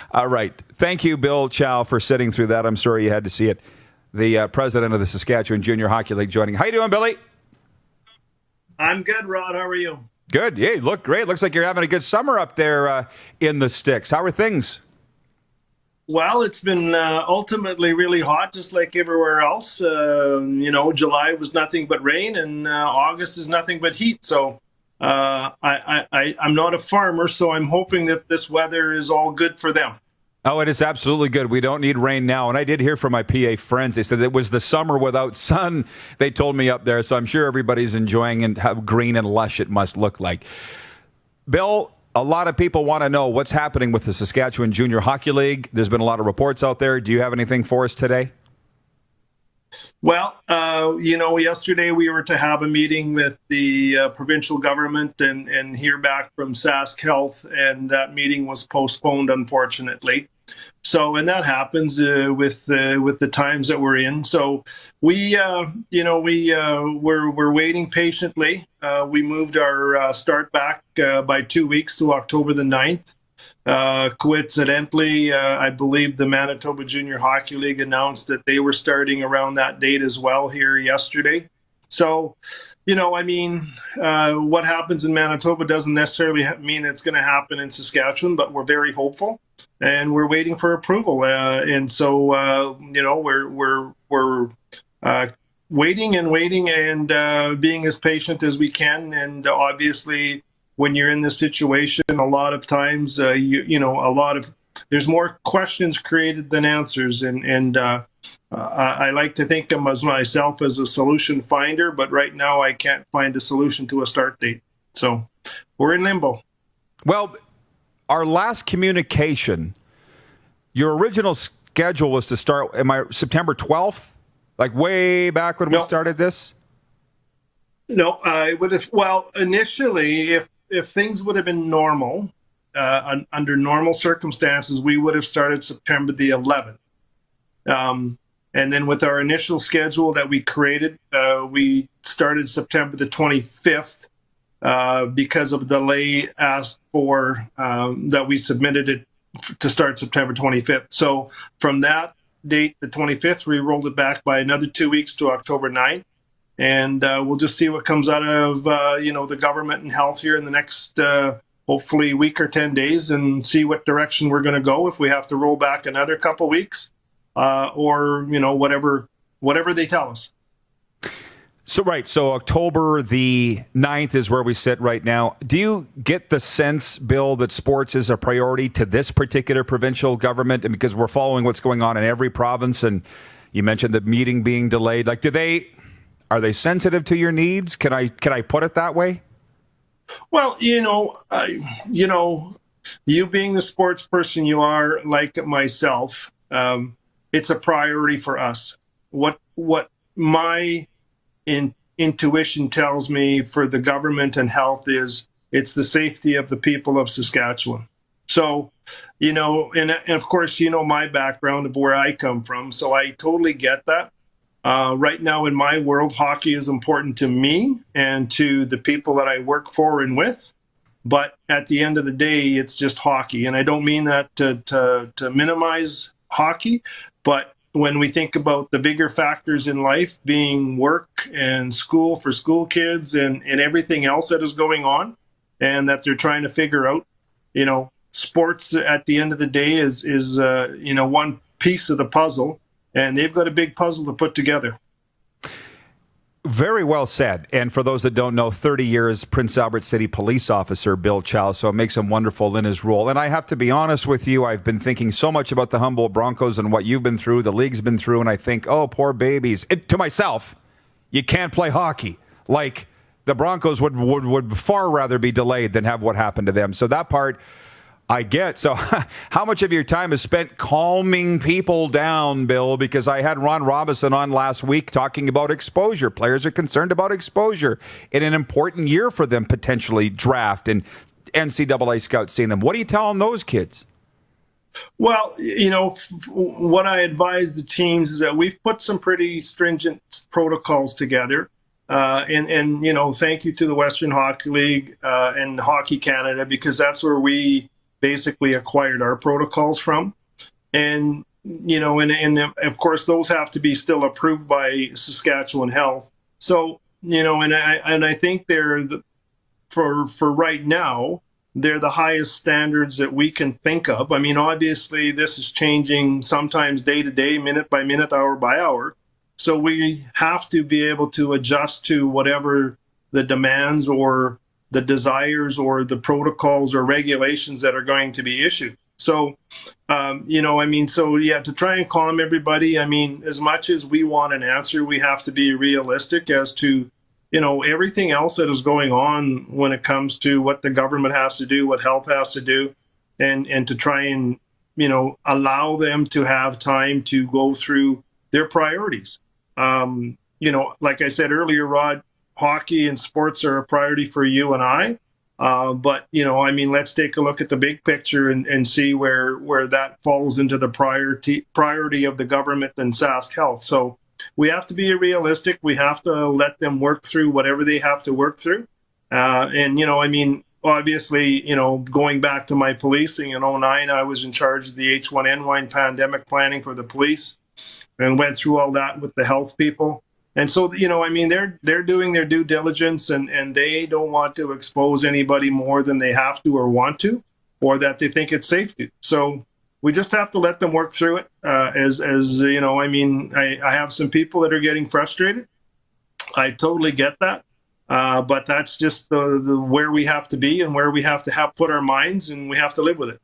All right. Thank you, Bill Chow, for sitting through that. I'm sorry you had to see it. The president of the Saskatchewan Junior Hockey League joining. How you doing, Billy? I'm good, Rod. How are you? Good. Yeah, you look great. Looks like you're having a good summer up there in the sticks. How are things? Well, it's been ultimately really hot, just like everywhere else. July was nothing but rain, and August is nothing but heat. So I'm not a farmer, so I'm hoping that this weather is all good for them. Oh, it is absolutely good. We don't need rain now. And I did hear from my PA friends. They said it was the summer without sun, they told me up there. So I'm sure everybody's enjoying and how green and lush it must look like. Bill, a lot of people want to know what's happening with the Saskatchewan Junior Hockey League. There's been a lot of reports out there. Do you have anything for us today? Well, yesterday we were to have a meeting with the provincial government and hear back from Sask Health, and that meeting was postponed, unfortunately. So, and that happens with the times that we're in. So, we're waiting patiently. We moved our start back by 2 weeks to October the 9th. Coincidentally, I believe the Manitoba Junior Hockey League announced that they were starting around that date as well here yesterday. So, what happens in Manitoba doesn't necessarily mean it's going to happen in Saskatchewan, but we're very hopeful and we're waiting for approval. We're waiting and being as patient as we can. And obviously, when you're in this situation, a lot of times, there's more questions created than answers. And I like to think of myself as a solution finder, but right now I can't find a solution to a start date. So we're in limbo. Well, our last communication, your original schedule was to start, September 12th? Like way back when we started this? No, I would have, initially, if things would have been normal, under normal circumstances, we would have started September the 11th. And then with our initial schedule that we created, we started September the 25th because of the delay asked for that we submitted it to start September 25th. So from that date, the 25th, we rolled it back by another 2 weeks to October 9th. And we'll just see what comes out of, the government and health here in the next, hopefully, week or 10 days and see what direction we're going to go if we have to roll back another couple weeks or, whatever they tell us. So October the 9th is where we sit right now. Do you get the sense, Bill, that sports is a priority to this particular provincial government? And because we're following what's going on in every province, and you mentioned the meeting being delayed, are they sensitive to your needs? Can I put it that way? Well, you being the sports person you are, like myself, it's a priority for us. What my intuition tells me for the government and health is it's the safety of the people of Saskatchewan. So, and of course, my background of where I come from, so I totally get that. Right now in my world, hockey is important to me and to the people that I work for and with. But at the end of the day, it's just hockey. And I don't mean that to minimize hockey. But when we think about the bigger factors in life being work and school for school kids and everything else that is going on and that they're trying to figure out, sports at the end of the day is one piece of the puzzle. And they've got a big puzzle to put together. Very well said. And for those that don't know, 30 years Prince Albert City police officer, Bill Chow, so it makes him wonderful in his role. And I have to be honest with you, I've been thinking so much about the Humboldt Broncos and what you've been through, the league's been through, and I think, oh, poor babies. To myself, you can't play hockey. Like, the Broncos would far rather be delayed than have what happened to them. So that part I get. So how much of your time is spent calming people down, Bill? Because I had Ron Robinson on last week talking about exposure. Players are concerned about exposure in an important year for them, potentially draft and NCAA scouts seeing them. What are you telling those kids? Well, what I advise the teams is that we've put some pretty stringent protocols together. And thank you to the Western Hockey League and Hockey Canada, because that's where we basically acquired our protocols from. And, and of course, those have to be still approved by Saskatchewan Health. So, and I think for right now, they're the highest standards that we can think of. I mean, obviously, this is changing sometimes day to day, minute by minute, hour by hour. So we have to be able to adjust to whatever the demands or the desires or the protocols or regulations that are going to be issued. So, to try and calm everybody, I mean, as much as we want an answer, we have to be realistic as to, everything else that is going on when it comes to what the government has to do, what health has to do, and to try and, allow them to have time to go through their priorities. Like I said earlier, Rod, hockey and sports are a priority for you and I. But let's take a look at the big picture and see where that falls into the priority of the government and Sask Health. So we have to be realistic. We have to let them work through whatever they have to work through. Obviously, going back to my policing in 2009, I was in charge of the H1N1 pandemic planning for the police and went through all that with the health people. And so, they're doing their due diligence and they don't want to expose anybody more than they have to or want to, or that they think it's safe to. So we just have to let them work through it. I have some people that are getting frustrated. I totally get that. But that's just the where we have to be and where we have to put our minds, and we have to live with it.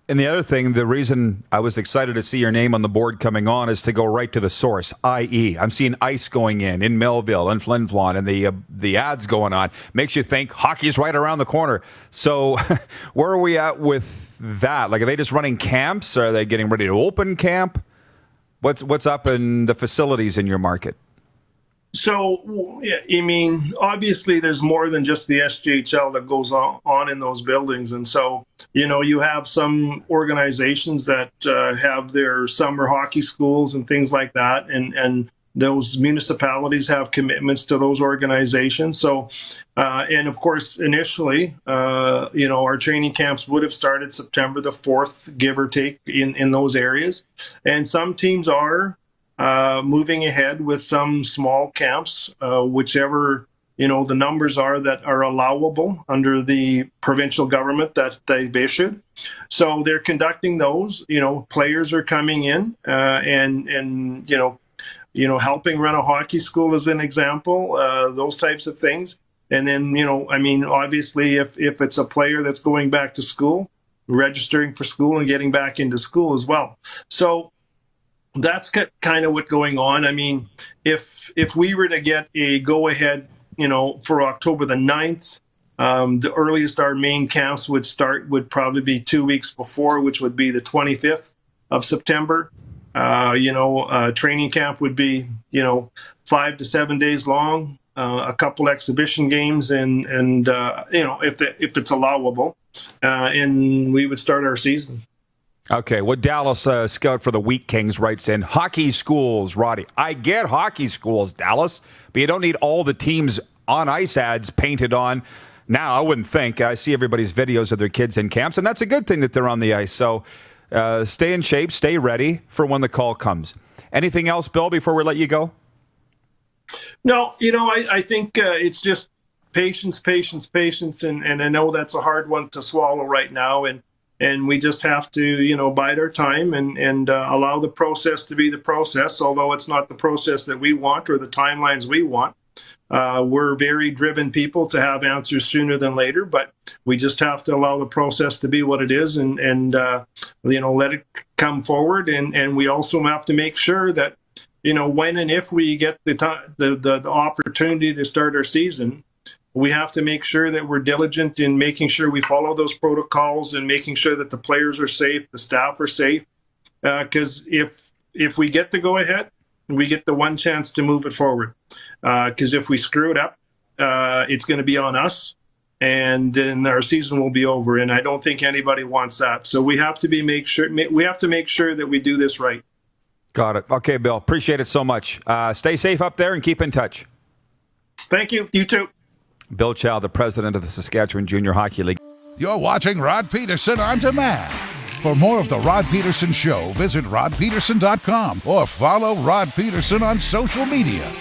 And the other thing, the reason I was excited to see your name on the board coming on is to go right to the source, i.e. I'm seeing ice going in Melville and Flin Flon, and the ads going on. Makes you think hockey's right around the corner. So where are we at with that? Like, are they just running camps? Are they getting ready to open camp? What's up in the facilities in your market? So, obviously there's more than just the SJHL that goes on in those buildings. And so, you have some organizations that have their summer hockey schools and things like that. And those municipalities have commitments to those organizations. So, and of course, initially, our training camps would have started September the 4th, give or take, in those areas. And some teams are moving ahead with some small camps, whichever, the numbers are that are allowable under the provincial government that they've issued. So they're conducting those, players are coming in and helping run a hockey school as an example, those types of things. And then, obviously if it's a player that's going back to school, registering for school and getting back into school as well. So that's kind of what's going on. I mean, if we were to get a go-ahead, for October the 9th, the earliest our main camps would start would probably be 2 weeks before, which would be the 25th of September. Training camp would be, 5 to 7 days long, a couple exhibition games, and if it's allowable, and we would start our season. Okay, well, Dallas scout for the Wheat Kings writes in, hockey schools, Roddy. I get hockey schools, Dallas, but you don't need all the teams on ice ads painted on. Now, I wouldn't think. I see everybody's videos of their kids in camps, and that's a good thing that they're on the ice. So stay in shape, stay ready for when the call comes. Anything else, Bill, before we let you go? No, I think it's just patience, and I know that's a hard one to swallow right now, and we just have to, bide our time and allow the process to be the process, although it's not the process that we want or the timelines we want. We're very driven people to have answers sooner than later, but we just have to allow the process to be what it is and let it come forward. And we also have to make sure that, when and if we get the opportunity to start our season, we have to make sure that we're diligent in making sure we follow those protocols and making sure that the players are safe, the staff are safe. Because if we get to go ahead, we get the one chance to move it forward. Because if we screw it up, it's going to be on us, and then our season will be over. And I don't think anybody wants that. So we have to make sure that we do this right. Got it. Okay, Bill. Appreciate it so much. Stay safe up there and keep in touch. Thank you. You too. Bill Chow, the president of the Saskatchewan Junior Hockey League. You're watching Rod Pedersen On Demand. For more of The Rod Pedersen Show, visit rodpedersen.com or follow Rod Pedersen on social media.